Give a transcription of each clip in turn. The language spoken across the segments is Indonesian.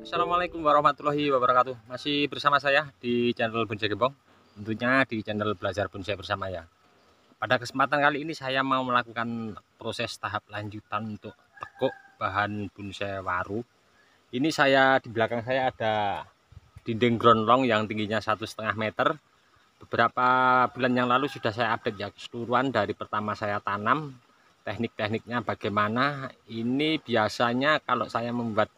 Assalamualaikum warahmatullahi wabarakatuh. Masih bersama saya di channel Bonsai Gembong, tentunya di channel Belajar Bonsai Bersama ya. Pada kesempatan kali ini saya mau melakukan proses tahap lanjutan untuk tekuk bahan bonsai waru. Ini saya di belakang saya ada dinding ground long yang tingginya 1,5 meter. Beberapa bulan yang lalu sudah saya update ya keseluruhan dari pertama saya tanam, teknik-tekniknya bagaimana. Ini biasanya kalau saya membuat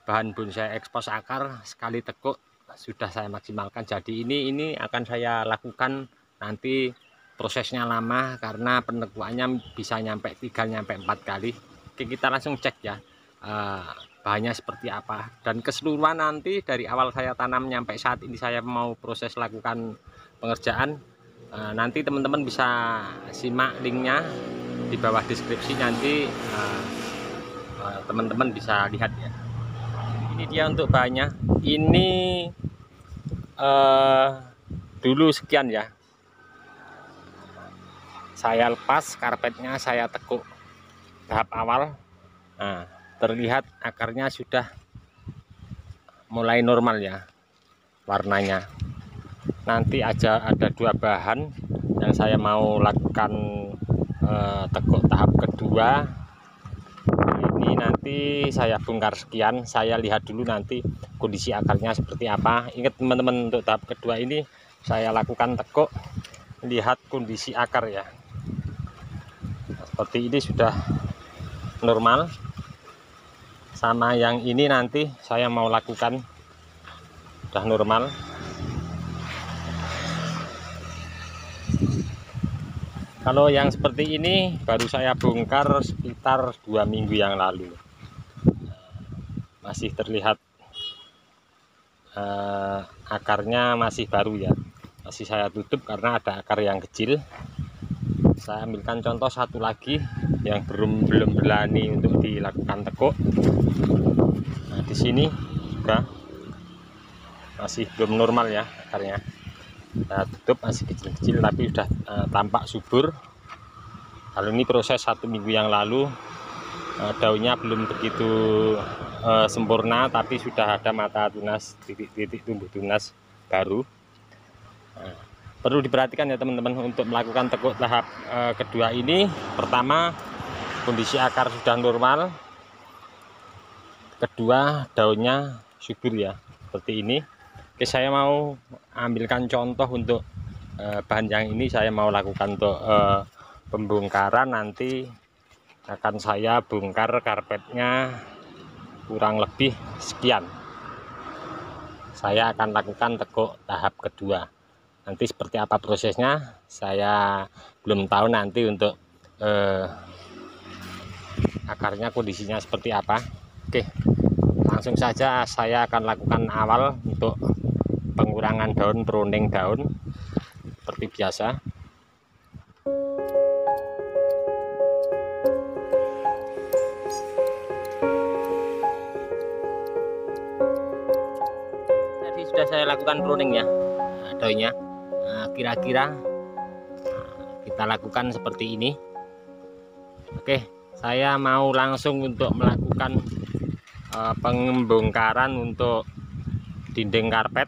bahan bonsai ekspos akar sekali tekuk sudah saya maksimalkan. Jadi ini akan saya lakukan, nanti prosesnya lama karena penekuannya bisa nyampe 3-4 kali. Oke, kita langsung cek ya bahannya seperti apa dan keseluruhan nanti dari awal saya tanam nyampe saat ini saya mau proses lakukan pengerjaan. Nanti teman-teman bisa simak linknya di bawah deskripsi, nanti teman-teman bisa lihat ya. Ini dia untuk bahannya. Ini dulu sekian ya, saya lepas karpetnya, saya tekuk tahap awal. Nah, terlihat akarnya sudah mulai normal ya warnanya. Nanti aja ada 2 bahan yang saya mau lakukan tekuk tahap kedua. Ini nanti saya bongkar sekian, saya lihat dulu nanti kondisi akarnya seperti apa. Ingat teman-teman, untuk tahap kedua ini saya lakukan tekuk, lihat kondisi akar ya. Seperti ini sudah normal. Sama yang ini nanti saya mau lakukan sudah normal. Kalau yang seperti ini baru saya bongkar sekitar 2 minggu yang lalu. Masih terlihat akarnya masih baru ya, masih saya tutup karena ada akar yang kecil. Saya ambilkan contoh satu lagi yang belum berani untuk dilakukan tekuk. Nah, di sini juga masih belum normal ya akarnya. Nah, tutup masih kecil-kecil tapi sudah tampak subur. Kalau ini proses 1 minggu yang lalu, daunnya belum begitu sempurna tapi sudah ada mata tunas, titik-titik tumbuh tunas baru. Nah, perlu diperhatikan ya teman-teman untuk melakukan tekuk tahap kedua ini. Pertama, kondisi akar sudah normal. Kedua, daunnya subur ya seperti ini. Oke, saya mau ambilkan contoh untuk bahan yang ini. Saya mau lakukan untuk pembongkaran. Nanti akan saya bongkar karpetnya kurang lebih sekian. Saya akan lakukan tekuk tahap kedua. Nanti seperti apa prosesnya saya belum tahu, nanti untuk akarnya kondisinya seperti apa. Oke, langsung saja saya akan lakukan awal untuk pengurangan daun, pruning daun seperti biasa. Tadi sudah saya lakukan pruning ya daunnya. Kira-kira kita lakukan seperti ini. Oke, saya mau langsung untuk melakukan pembongkaran untuk dinding karpet.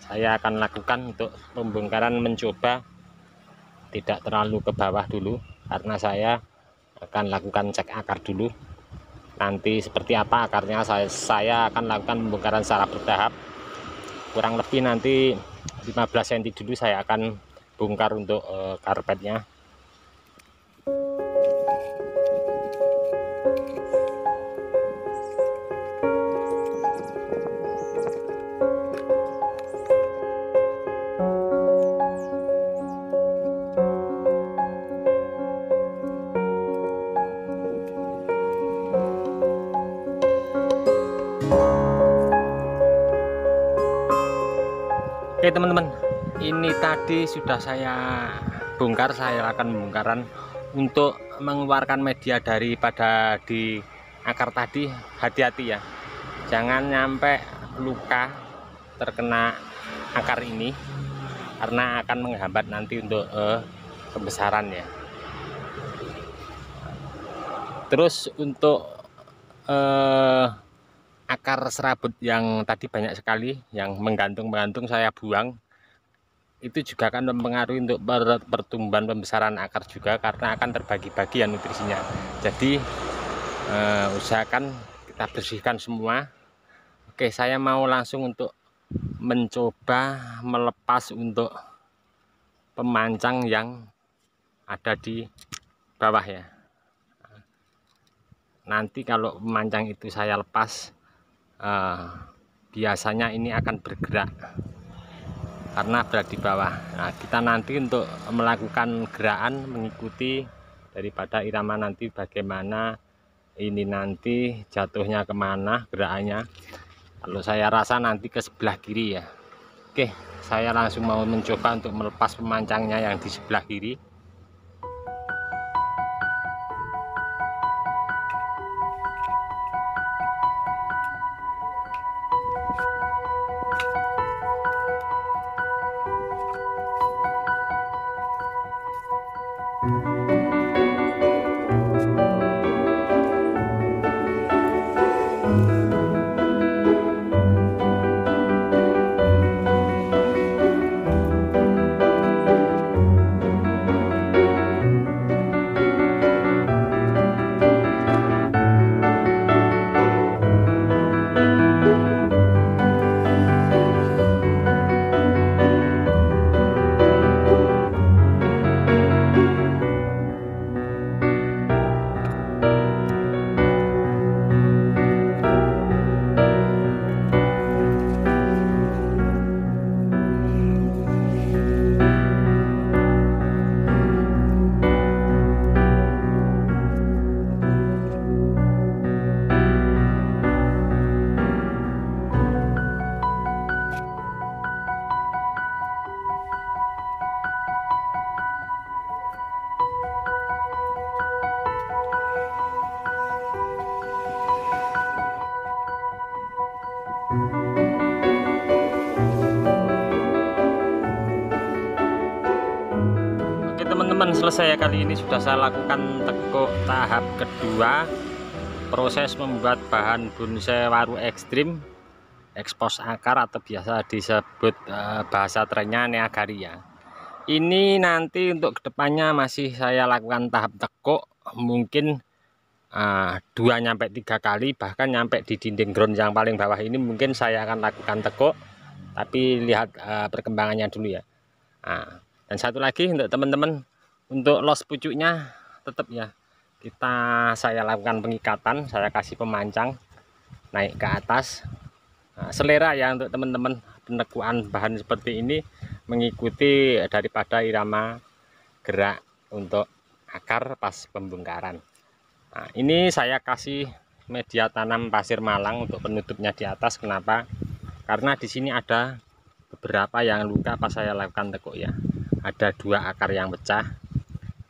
Saya akan lakukan untuk pembongkaran, mencoba tidak terlalu ke bawah dulu karena saya akan lakukan cek akar dulu. Nanti seperti apa akarnya saya akan lakukan pembongkaran secara bertahap. Kurang lebih nanti 15 cm dulu saya akan bongkar untuk karpetnya. Oke teman-teman, ini tadi sudah saya bongkar. Saya akan pembongkaran untuk mengeluarkan media daripada di akar tadi. Hati-hati ya, jangan nyampe luka terkena akar ini karena akan menghambat nanti untuk pembesaran ya. Terus untuk akar serabut yang tadi banyak sekali yang menggantung saya buang. Itu juga akan mempengaruhi untuk pertumbuhan pembesaran akar juga, karena akan terbagi-bagi ya nutrisinya. Jadi usahakan kita bersihkan semua. Oke, saya mau langsung untuk mencoba melepas untuk pemancang yang ada di bawah ya. Nanti kalau pemancang itu saya lepas, biasanya ini akan bergerak karena berada di bawah. Nah, kita nanti untuk melakukan gerakan mengikuti daripada irama nanti bagaimana ini nanti jatuhnya kemana gerakannya. Kalau saya rasa nanti ke sebelah kiri ya. Oke, saya langsung mau mencoba untuk melepas pemancangnya yang di sebelah kiri. Teman-teman, selesai ya. Kali ini sudah saya lakukan tekuk tahap kedua, proses membuat bahan bonsai waru ekstrim, ekspos akar atau biasa disebut bahasa trennya neagaria. Ini nanti untuk kedepannya masih saya lakukan tahap tekuk, mungkin 2-3 kali, bahkan nyampe di dinding ground yang paling bawah ini mungkin saya akan lakukan tekuk, tapi lihat perkembangannya dulu ya. Dan satu lagi untuk teman-teman, untuk los pucuknya tetap ya saya lakukan pengikatan, saya kasih pemancang naik ke atas. Selera ya untuk teman-teman, penekuan bahan seperti ini mengikuti daripada irama gerak untuk akar pas pembongkaran. Nah, ini saya kasih media tanam pasir malang untuk penutupnya di atas. Kenapa? Karena di sini ada beberapa yang luka pas saya lakukan tekuk ya. Ada 2 akar yang pecah,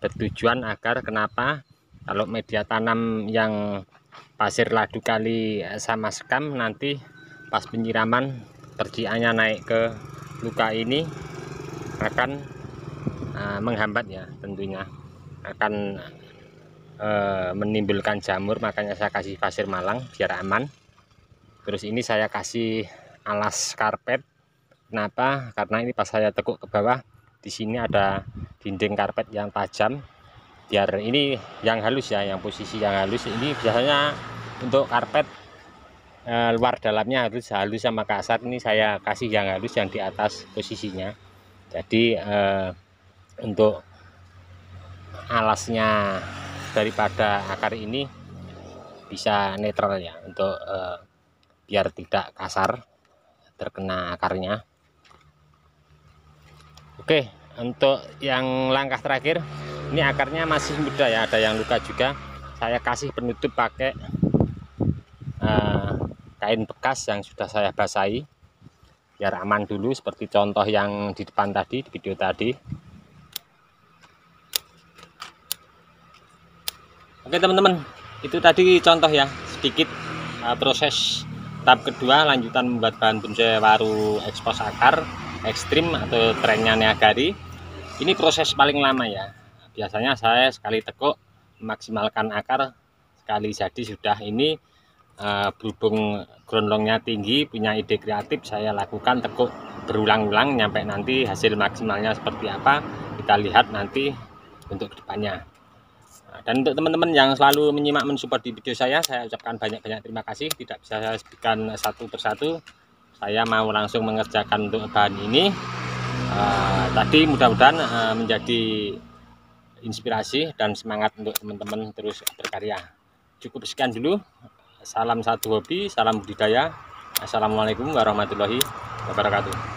bertujuan agar kenapa kalau media tanam yang pasir ladu kali sama sekam nanti pas penyiraman percikannya naik ke luka ini akan menghambat ya, tentunya akan menimbulkan jamur. Makanya saya kasih pasir malang biar aman. Terus ini saya kasih alas karpet. Kenapa? Karena ini pas saya tekuk ke bawah, di sini ada dinding karpet yang tajam, biar ini yang halus ya, yang posisi yang halus ini biasanya untuk karpet luar dalamnya harus halus sama kasar. Ini saya kasih yang halus yang di atas posisinya. Jadi untuk alasnya daripada akar ini bisa netral ya, untuk biar tidak kasar terkena akarnya. Oke, untuk yang langkah terakhir, ini akarnya masih muda ya, ada yang luka juga. Saya kasih penutup pakai kain bekas yang sudah saya basahi biar aman dulu, seperti contoh yang di depan tadi, di video tadi. Oke teman-teman, itu tadi contoh ya, sedikit proses tahap kedua lanjutan membuat bahan bonsai waru ekspos akar ekstrim atau trennya neagari. Ini proses paling lama ya. Biasanya saya sekali tekuk memaksimalkan akar sekali jadi sudah. Ini berhubung grundlongnya tinggi, punya ide kreatif, saya lakukan tekuk berulang-ulang nyampe nanti hasil maksimalnya seperti apa kita lihat nanti untuk kedepannya. Dan untuk teman-teman yang selalu menyimak mensupport di video saya ucapkan banyak-banyak terima kasih. Tidak bisa saya sebutkan satu persatu, saya mau langsung mengerjakan untuk bahan ini. Tadi mudah-mudahan menjadi inspirasi dan semangat untuk teman-teman terus berkarya. Cukup sekian dulu. Salam satu hobi, salam budidaya. Assalamualaikum warahmatullahi wabarakatuh.